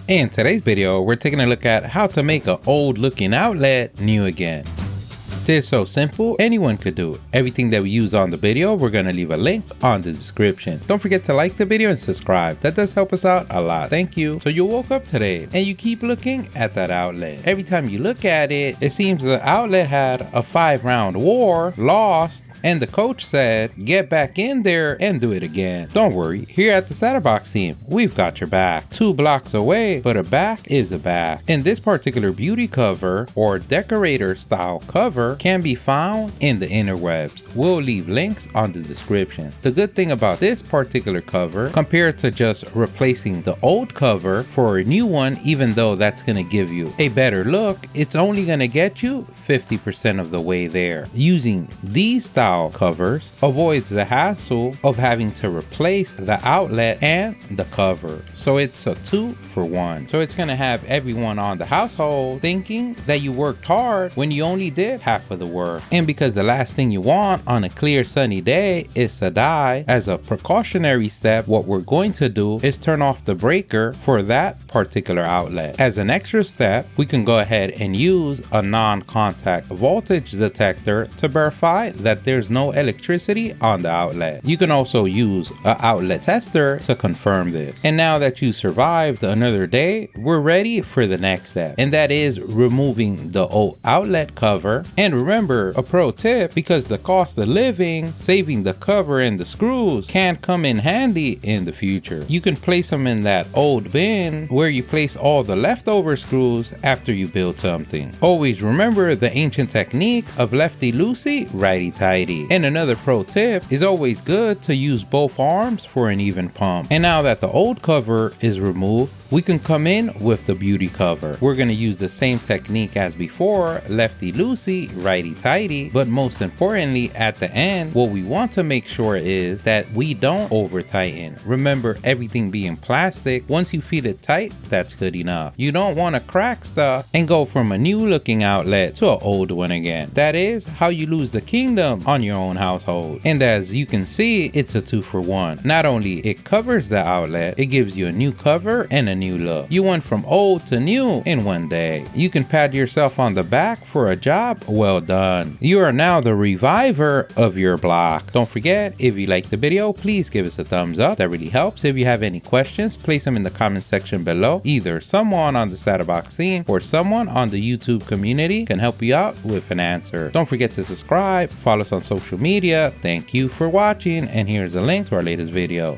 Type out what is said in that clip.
In today's video, we're taking a look at how to make an old looking outlet new again. This is so simple, anyone could do it. Everything that we use on the video, we're gonna leave a link on the description. Don't forget to like the video and subscribe. That does help us out a lot. Thank you. So you woke up today and you keep looking at that outlet. Every time you look at it, it seems the outlet had a 5-round war, lost, and the coach said, get back in there and do it again. Don't worry, here at the StatUpBox team, we've got your back. 2 blocks away, but a back is a back. And this particular beauty cover or decorator style cover can be found in the interwebs. We'll leave links on the description. The good thing about this particular cover, compared to just replacing the old cover for a new one, even though that's gonna give you a better look, it's only gonna get you 50% of the way there. Using these style covers avoids the hassle of having to replace the outlet and the cover. So it's a 2-for-1. So it's gonna have everyone on the household thinking that you worked hard when you only did half of the work. And because the last thing you want on a clear sunny day is to die, as a precautionary step, what we're going to do is turn off the breaker for that particular outlet. As an extra step, we can go ahead and use a non-contact voltage detector to verify that there's no electricity on the outlet. You can also use an outlet tester to confirm this. And now that you survived another day, we're ready for the next step, and that is removing the old outlet cover. And remember, a pro tip, because the cost of living, saving the cover and the screws can come in handy in the future. You can place them in that old bin where you place all the leftover screws after you build something. Always remember the ancient technique of lefty-loosey, righty-tighty. And another pro tip is always good to use both arms for an even pump. And now that the old cover is removed, we can come in with the beauty cover. We're going to use the same technique as before, lefty-loosey, righty-tighty, but most importantly at the end, what we want to make sure is that we don't over tighten. Remember, everything being plastic, once you feed it tight, that's good enough. You don't want to crack stuff and go from a new looking outlet to an old one again. That is how you lose the kingdom on your own household. And as you can see, it's a 2-for-1. Not only it covers the outlet, it gives you a new cover and a new look. You went from old to new in one day. You can pat yourself on the back for a job well done. You are now the reviver of your block. Don't forget, if you like the video, please give us a thumbs up. That really helps. If you have any questions, place them in the comment section below. Either someone on the StatUpBox team or someone on the YouTube community can help you out with an answer. Don't forget to subscribe, follow us on social media. Thank you for watching, and here's a link to our latest video.